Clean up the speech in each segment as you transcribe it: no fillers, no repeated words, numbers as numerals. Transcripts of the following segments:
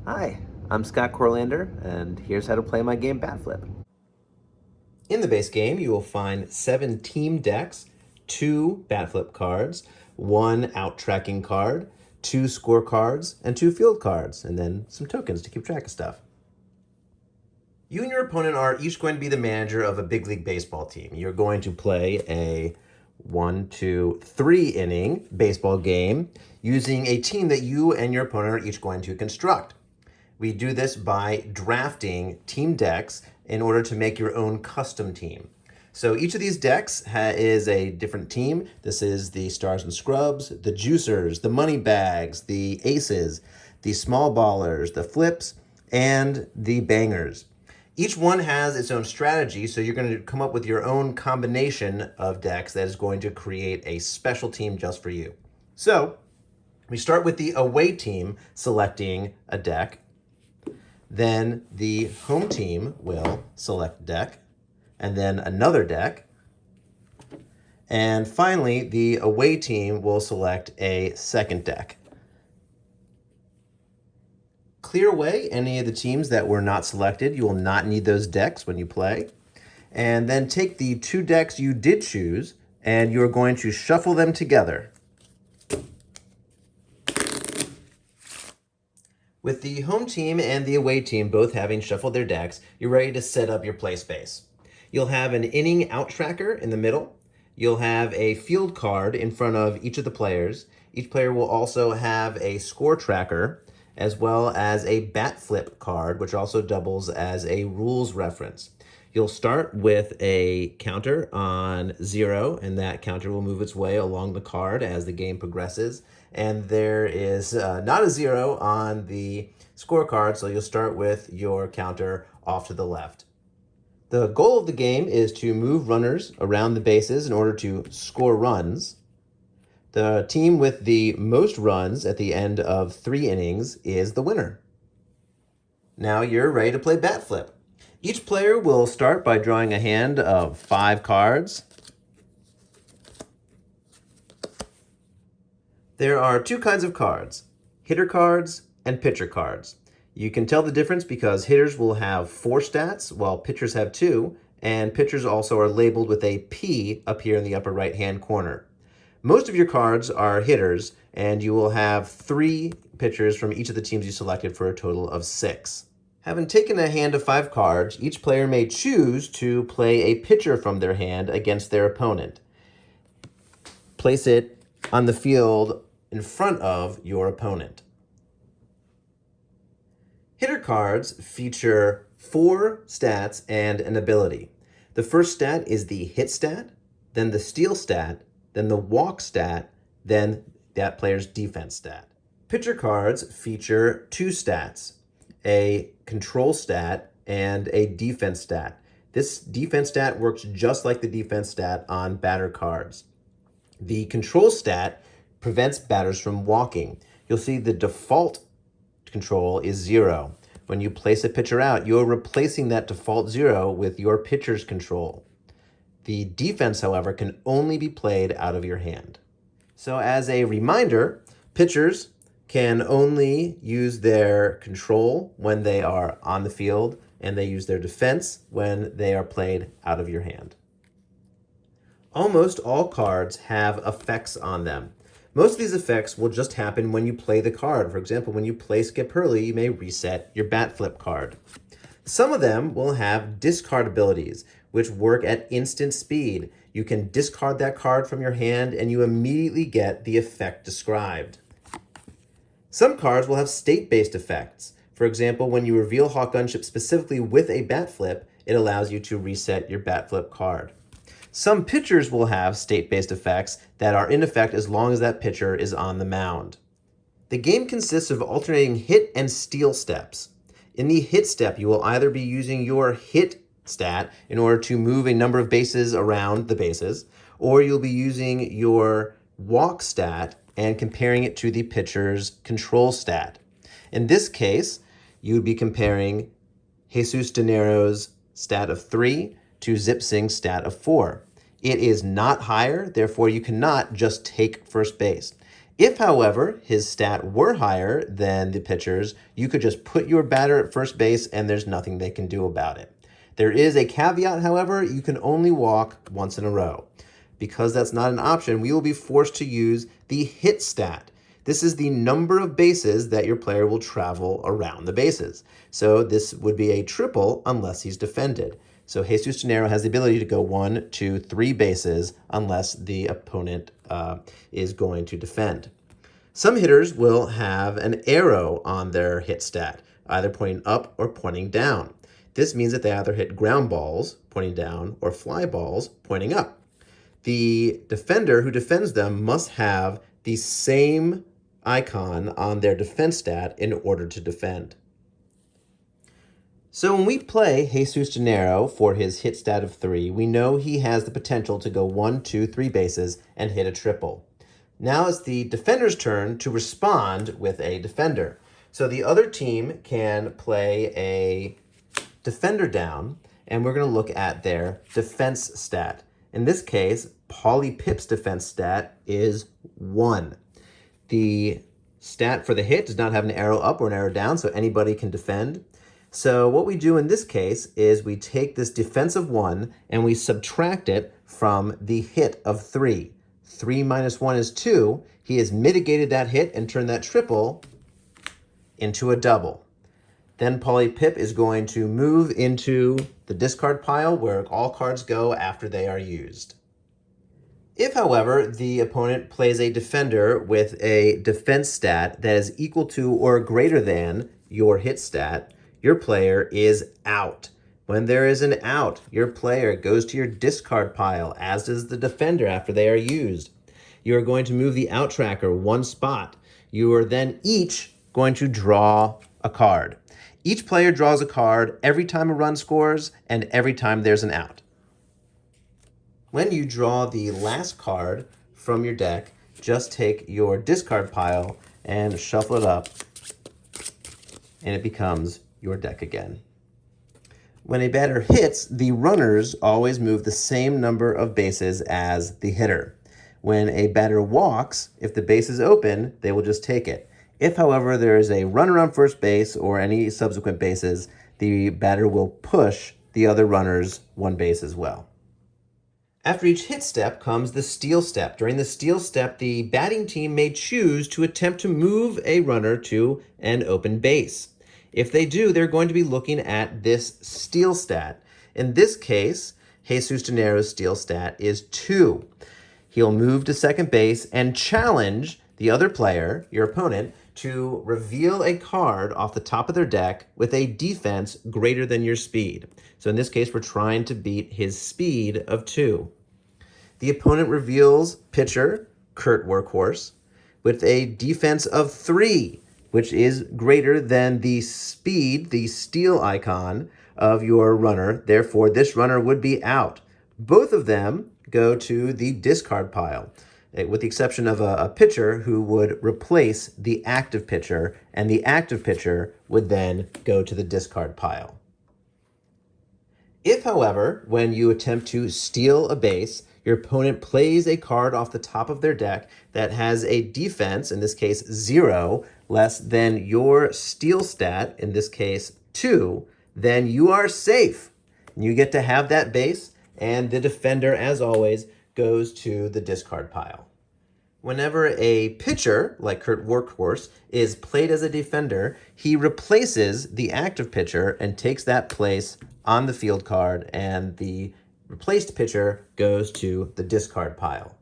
Hi, I'm Scott Courlander, and here's how to play my game Bat Flip. In the base game, you will find 7 team decks, 2 bat flip cards, 1 out tracking card, 2 score cards, and 2 field cards, and then some tokens to keep track of stuff. You and your opponent are each going to be the manager of a big league baseball team. You're going to play a 1, 2, 3 inning baseball game using a team that you and your opponent are each going to construct. We do this by drafting team decks in order to make your own custom team. So each of these decks is a different team. This is the Stars and Scrubs, the Juicers, the Money Bags, the Aces, the Small Ballers, the Flips, and the Bangers. Each one has its own strategy, so you're going to come up with your own combination of decks that is going to create a special team just for you. So we start with the away team selecting a deck. Then the home team will select a deck, and then another deck. And finally, the away team will select a second deck. Clear away any of the teams that were not selected. You will not need those decks when you play. And then take the 2 decks you did choose, and you're going to shuffle them together. With the home team and the away team both having shuffled their decks, you're ready to set up your play space. You'll have an inning out tracker in the middle. You'll have a field card in front of each of the players. Each player will also have a score tracker, as well as a bat flip card, which also doubles as a rules reference. You'll start with a counter on 0, and that counter will move its way along the card as the game progresses. And there is not a 0 on the scorecard, so you'll start with your counter off to the left. The goal of the game is to move runners around the bases in order to score runs. The team with the most runs at the end of 3 innings is the winner. Now you're ready to play bat flip. Each player will start by drawing a hand of 5 cards. There are 2 kinds of cards, hitter cards and pitcher cards. You can tell the difference because hitters will have 4 stats while pitchers have 2, and pitchers also are labeled with a P up here in the upper right-hand corner. Most of your cards are hitters, and you will have 3 pitchers from each of the teams you selected for a total of 6. Having taken a hand of 5 cards, each player may choose to play a pitcher from their hand against their opponent. Place it on the field in front of your opponent. Hitter cards feature 4 stats and an ability. The first stat is the hit stat, then the steal stat, then the walk stat, then that player's defense stat. Pitcher cards feature 2 stats, a control stat and a defense stat. This defense stat works just like the defense stat on batter cards. The control stat prevents batters from walking. You'll see the default control is 0. When you place a pitcher out, you're replacing that default 0 with your pitcher's control. The defense, however, can only be played out of your hand. So as a reminder, pitchers can only use their control when they are on the field, and they use their defense when they are played out of your hand. Almost all cards have effects on them. Most of these effects will just happen when you play the card. For example, when you play Skip Hurley, you may reset your bat flip card. Some of them will have discard abilities, which work at instant speed. You can discard that card from your hand and you immediately get the effect described. Some cards will have state-based effects. For example, when you reveal Hawk Gunship specifically with a bat flip, it allows you to reset your bat flip card. Some pitchers will have state-based effects that are in effect as long as that pitcher is on the mound. The game consists of alternating hit and steal steps. In the hit step, you will either be using your hit stat in order to move a number of bases around the bases, or you'll be using your walk stat and comparing it to the pitcher's control stat. In this case, you would be comparing Jesus Dinero's stat of 3 to Zip Singh's stat of 4. It is not higher, therefore you cannot just take first base. If, however, his stat were higher than the pitcher's, you could just put your batter at first base and there's nothing they can do about it. There is a caveat, however, you can only walk once in a row. Because that's not an option, we will be forced to use the hit stat. This is the number of bases that your player will travel around the bases. So this would be a triple unless he's defended. So Jesus Gennaro has the ability to go 1, 2, 3 bases unless the opponent is going to defend. Some hitters will have an arrow on their hit stat, either pointing up or pointing down. This means that they either hit ground balls pointing down or fly balls pointing up. The defender who defends them must have the same icon on their defense stat in order to defend. So when we play Jesus Gennaro for his hit stat of 3, we know he has the potential to go 1, 2, 3 bases and hit a triple. Now it's the defender's turn to respond with a defender. So the other team can play a defender down, and we're going to look at their defense stat. In this case, Paulie Pip's defense stat is 1. The stat for the hit does not have an arrow up or an arrow down, so anybody can defend. So what we do in this case is we take this defense of 1 and we subtract it from the hit of 3. 3 minus 1 is 2. He has mitigated that hit and turned that triple into a double. Then Paulie Pip is going to move into the discard pile where all cards go after they are used. If, however, the opponent plays a defender with a defense stat that is equal to or greater than your hit stat, your player is out. When there is an out, your player goes to your discard pile, as does the defender after they are used. You are going to move the out tracker 1 spot. You are then each going to draw a card. Each player draws a card every time a run scores and every time there's an out. When you draw the last card from your deck, just take your discard pile and shuffle it up, and it becomes your deck again. When a batter hits, the runners always move the same number of bases as the hitter. When a batter walks, if the base is open, they will just take it. If, however, there is a runner on first base or any subsequent bases, the batter will push the other runners 1 base as well. After each hit step comes the steal step. During the steal step, the batting team may choose to attempt to move a runner to an open base. If they do, they're going to be looking at this steal stat. In this case, Jesus Gennaro's steal stat is 2. He'll move to second base and challenge the other player, your opponent, to reveal a card off the top of their deck with a defense greater than your speed. So in this case, we're trying to beat his speed of 2. The opponent reveals pitcher, Kurt Workhorse, with a defense of 3, which is greater than the speed, the steal icon of your runner. Therefore, this runner would be out. Both of them go to the discard pile, with the exception of a pitcher who would replace the active pitcher, and the active pitcher would then go to the discard pile. If, however, when you attempt to steal a base, your opponent plays a card off the top of their deck that has a defense, in this case 0, less than your steal stat, in this case 2, then you are safe. You get to have that base, and the defender, as always, goes to the discard pile. Whenever a pitcher, like Kurt Workhorse, is played as a defender, he replaces the active pitcher and takes that place on the field card, and the replaced pitcher goes to the discard pile.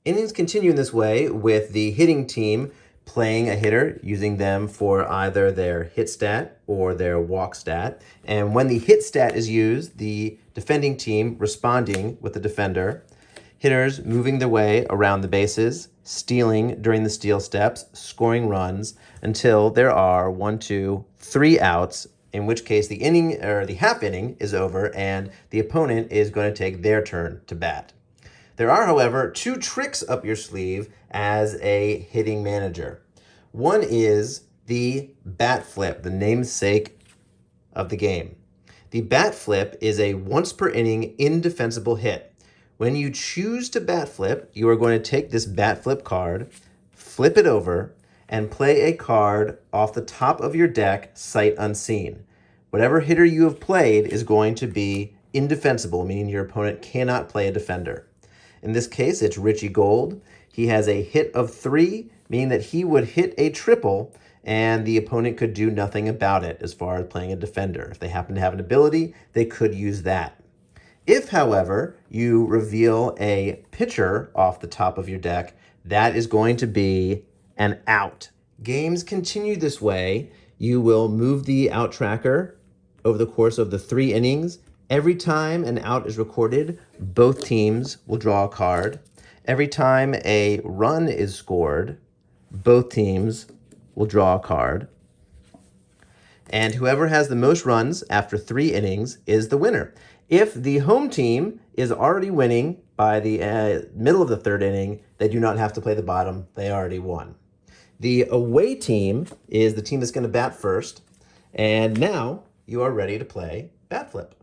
Innings continue in this way with the hitting team playing a hitter, using them for either their hit stat or their walk stat. And when the hit stat is used, the defending team responding with the defender, hitters moving their way around the bases, stealing during the steal steps, scoring runs until there are 1, 2, 3 outs, in which case the inning or the half inning is over and the opponent is going to take their turn to bat. There are, however, 2 tricks up your sleeve as a hitting manager. One is the bat flip, the namesake of the game. The bat flip is a once per inning indefensible hit. When you choose to bat flip, you are going to take this bat flip card, flip it over, and play a card off the top of your deck, sight unseen. Whatever hitter you have played is going to be indefensible, meaning your opponent cannot play a defender. In this case, it's Richie Gold. He has a hit of 3, meaning that he would hit a triple and the opponent could do nothing about it as far as playing a defender. If they happen to have an ability, they could use that. If, however, you reveal a pitcher off the top of your deck, that is going to be an out. Games continue this way. You will move the out tracker over the course of the 3 innings. Every time an out is recorded, both teams will draw a card. Every time a run is scored, both teams will draw a card. And whoever has the most runs after 3 innings is the winner. If the home team is already winning by the middle of the 3rd inning, they do not have to play the bottom. They already won. The away team is the team that's going to bat first. And now you are ready to play bat flip.